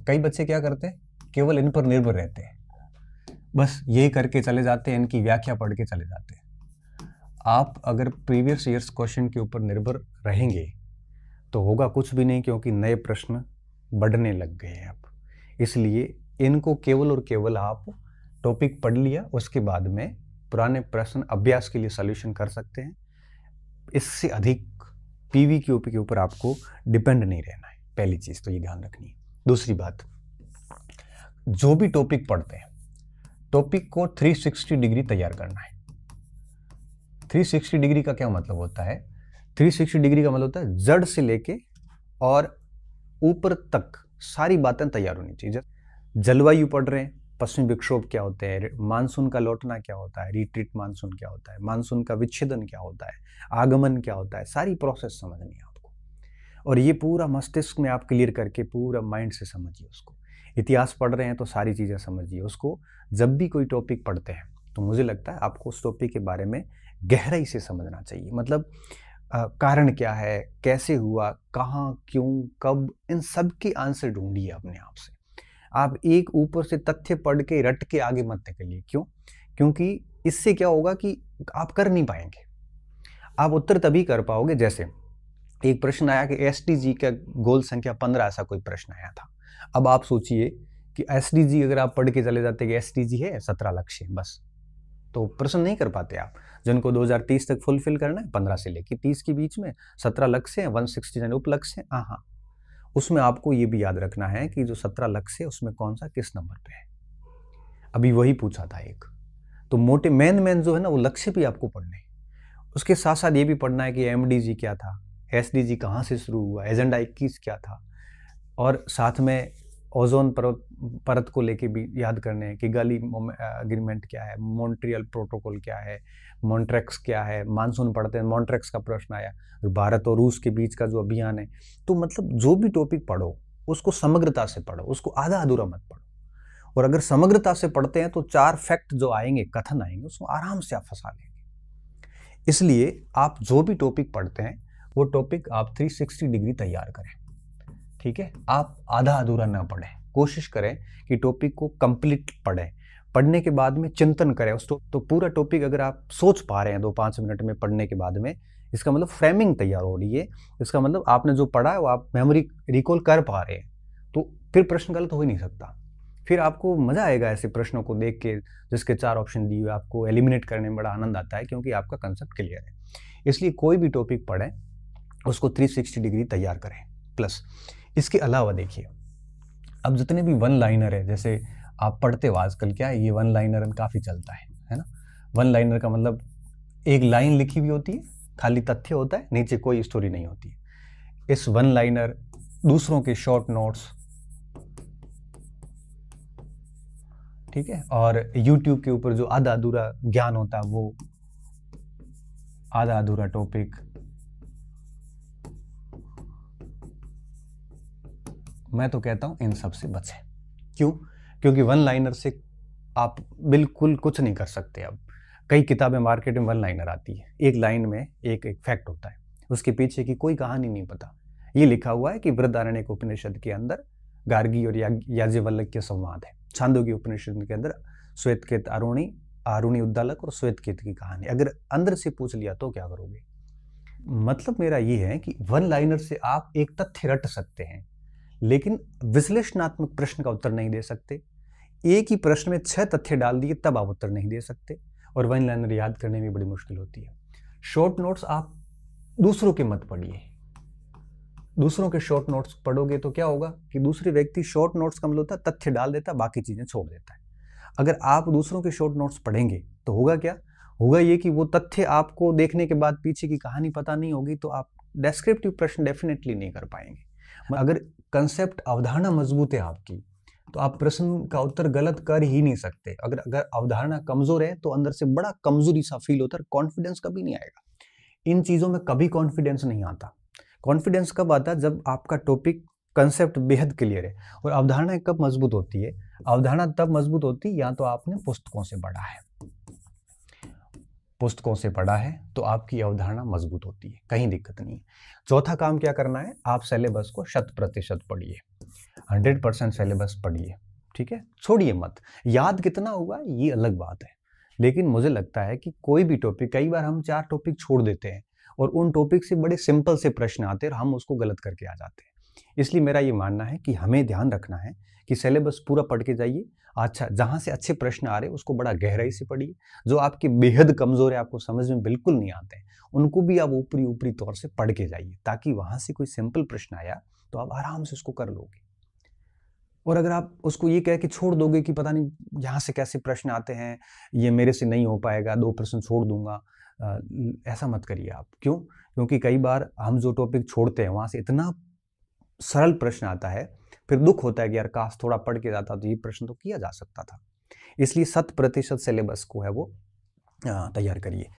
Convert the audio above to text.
कई बच्चे क्या करते हैं, केवल इन पर निर्भर रहते हैं, बस यही करके चले जाते हैं, इनकी व्याख्या पढ़ के चले जाते हैं। आप अगर प्रीवियस ईयर्स क्वेश्चन के ऊपर निर्भर रहेंगे तो होगा कुछ भी नहीं, क्योंकि नए प्रश्न बढ़ने लग गए हैं अब। इसलिए इनको केवल और केवल आप टॉपिक पढ़ लिया, उसके बाद में पुराने प्रश्न अभ्यास के लिए सॉल्यूशन कर सकते हैं। इससे अधिक पीवी क्यूपी के ऊपर आपको डिपेंड नहीं रहना है, पहली चीज तो ये ध्यान रखनी है। दूसरी बात, जो भी टॉपिक पढ़ते हैं, टॉपिक को 360 डिग्री तैयार करना है। 360 डिग्री का क्या मतलब होता है? 360 डिग्री का मतलब होता है जड़ से लेके और ऊपर तक सारी बातें तैयार होनी चाहिए। जलवायु पढ़ रहे हैं, पश्चिमी विक्षोभ क्या होते हैं, मानसून का लौटना क्या होता है, रिट्रीट मानसून क्या होता है, मानसून का विच्छेदन क्या होता है, आगमन क्या होता है, सारी प्रोसेस समझनी है आपको। और ये पूरा मस्तिष्क में आप क्लियर करके पूरा माइंड से समझिए उसको। इतिहास पढ़ रहे हैं तो सारी चीज़ें समझिए उसको। जब भी कोई टॉपिक पढ़ते हैं तो मुझे लगता है आपको उस टॉपिक के बारे में गहराई से समझना चाहिए। मतलब कारण क्या है, कैसे हुआ, कहाँ, क्यों, कब, इन सब के आंसर ढूंढिए अपने आप से। आप एक ऊपर से तथ्य पढ़ के रट के आगे मत निकलिए। क्यों? क्योंकि इससे क्या होगा कि आप कर नहीं पाएंगे। आप उत्तर तभी कर पाओगे, जैसे एक प्रश्न आया कि एसडीजी का गोल संख्या 15, ऐसा कोई प्रश्न आया था। अब आप सोचिए कि एसडीजी अगर आप पढ़ के चले जाते कि एसडीजी है 17 लक्ष्य बस, तो प्रश्न नहीं कर पाते आप। जिनको 2030 तक फुलफिल करना है, 15 से लेकर 30 के बीच में 17 लक्ष्य हैं, 169 उपलक्ष्य हैं। हाँ, उसमें आपको ये भी याद रखना है कि जो 17 लक्ष्य है उसमें कौन सा किस नंबर पे है। अभी वही पूछा था एक, तो मोटे मेन जो है ना वो लक्ष्य भी आपको पढ़ने। उसके साथ साथ ये भी पढ़ना है कि एमडीजी क्या था, एसडीजी कहाँ से शुरू हुआ, एजेंडा 21 क्या था, और साथ में ओजोन परत को लेके भी याद करने हैं कि किगाली एग्रीमेंट क्या है, मॉन्ट्रियल प्रोटोकॉल क्या है, मॉन्ट्रेक्स क्या है। मानसून पढ़ते हैं, मॉन्ट्रेक्स का प्रश्न आया, भारत और रूस के बीच का जो अभियान है। तो मतलब जो भी टॉपिक पढ़ो उसको समग्रता से पढ़ो, उसको आधा अधूरा मत पढ़ो। और अगर समग्रता से पढ़ते हैं तो 4 फैक्ट जो आएंगे, कथन आएंगे, उसको आराम से आप फंसा लेंगे। इसलिए आप जो भी टॉपिक पढ़ते हैं वो टॉपिक आप 360 डिग्री तैयार करें, ठीक है। आप आधा अधूरा ना पढ़ें, कोशिश करें कि टॉपिक को कंप्लीट पढ़ें। पढ़ने के बाद में चिंतन करें उस तो पूरा टॉपिक अगर आप सोच पा रहे हैं 2-5 मिनट में पढ़ने के बाद में, इसका मतलब फ्रेमिंग तैयार हो रही है। इसका मतलब आपने जो पढ़ा है वो आप मेमोरी रिकॉल कर पा रहे हैं, तो फिर प्रश्न गलत हो ही नहीं सकता। फिर आपको मजा आएगा ऐसे प्रश्नों को देख के जिसके 4 ऑप्शन दिए हुए, आपको एलिमिनेट करने में बड़ा आनंद आता है, क्योंकि आपका कंसेप्ट क्लियर है। इसलिए कोई भी टॉपिक पढ़ें उसको 360 डिग्री तैयार करें। प्लस इसके अलावा देखिए, अब जितने भी वन लाइनर है, जैसे आप पढ़ते हो आजकल क्या है, ये वन लाइनर काफ़ी चलता है ना। वन लाइनर का मतलब एक लाइन लिखी हुई होती है, खाली तथ्य होता है, नीचे कोई स्टोरी नहीं होती है। इस वन लाइनर, दूसरों के शॉर्ट नोट्स, ठीक है, और YouTube के ऊपर जो आधा अधूरा ज्ञान होता है, वो आधा अधूरा टॉपिक, मैं तो कहता हूं इन सब से बचें। क्यों? क्योंकि वन लाइनर से आप बिल्कुल कुछ नहीं कर सकते। अब कई किताबें मार्केट में वन लाइनर आती है, एक लाइन में एक फैक्ट होता है, उसके पीछे की कोई कहानी नहीं पता। ये लिखा हुआ है कि बृहदारण्यक उपनिषद के अंदर गार्गी और याज्ञवल्क्य संवाद है, छांदोग्य उपनिषद के अंदर श्वेतकेत आरुणी उद्दालक और श्वेतकेत की कहानी। अगर अंदर से पूछ लिया तो क्या करोगे? मतलब मेरा ये है कि वन लाइनर से आप एक तथ्य रट सकते हैं, लेकिन विश्लेषणात्मक प्रश्न का उत्तर नहीं दे सकते। एक ही प्रश्न में 6 तथ्य डाल दिए तब आप उत्तर नहीं दे सकते, और वन लाइनर याद करने में बड़ी मुश्किल होती है। शॉर्ट नोट्स आप दूसरों के मत पढ़िए। दूसरों के शॉर्ट नोट्स पढ़ोगे तो क्या होगा कि दूसरे व्यक्ति शॉर्ट नोट्स का मतलब होता है तथ्य डाल देता है, बाकी चीजें छोड़ देता है। अगर आप दूसरों के शॉर्ट नोट्स पढ़ेंगे तो होगा क्या, होगा ये कि वो तथ्य आपको देखने के बाद पीछे की कहानी पता नहीं होगी, तो आप डेस्क्रिप्टिव प्रश्न डेफिनेटली नहीं कर पाएंगे। अगर कंसेप्ट अवधारणा मजबूत है आपकी, तो आप प्रश्न का उत्तर गलत कर ही नहीं सकते। अगर अवधारणा कमजोर है तो अंदर से बड़ा कमजोरी सा फील होता है, कॉन्फिडेंस कभी नहीं आएगा। इन चीजों में कभी कॉन्फिडेंस नहीं आता। कॉन्फिडेंस कब आता है? जब आपका टॉपिक कंसेप्ट बेहद क्लियर है। और अवधारणा कब मजबूत होती है? अवधारणा तब मजबूत होती है या तो आपने पुस्तकों से पढ़ा है, पुस्तकों से पढ़ा है तो आपकी अवधारणा मजबूत होती है, कहीं दिक्कत नहीं है। चौथा काम क्या करना है, आप सिलेबस को 100% पढ़िए, 100% सिलेबस पढ़िए, ठीक है, छोड़िए मत। याद कितना हुआ ये अलग बात है, लेकिन मुझे लगता है कि कोई भी टॉपिक, कई बार हम 4 टॉपिक छोड़ देते हैं और उन टॉपिक से बड़े सिंपल से प्रश्न आते हैं और हम उसको गलत करके आ जाते हैं। इसलिए मेरा ये मानना है कि हमें ध्यान रखना है कि सिलेबस पूरा पढ़ के जाइए। अच्छा, जहाँ से अच्छे प्रश्न आ रहे हैं उसको बड़ा गहराई से पढ़िए। जो आपके बेहद कमज़ोर है, आपको समझ में बिल्कुल नहीं आते हैं, उनको भी आप ऊपरी ऊपरी तौर से पढ़ के जाइए, ताकि वहाँ से कोई सिंपल प्रश्न आया तो आप आराम से उसको कर लोगे। और अगर आप उसको ये कह के छोड़ दोगे कि पता नहीं यहाँ से कैसे प्रश्न आते हैं, ये मेरे से नहीं हो पाएगा, 2 प्रश्न छोड़ दूंगा, ऐसा मत करिए आप। क्यों? क्योंकि कई बार हम जो टॉपिक छोड़ते हैं वहाँ से इतना सरल प्रश्न आता है, फिर दुख होता है कि यार काश थोड़ा पढ़ के जाता तो ये प्रश्न तो किया जा सकता था। इसलिए 100% सिलेबस को है वो तैयार करिए।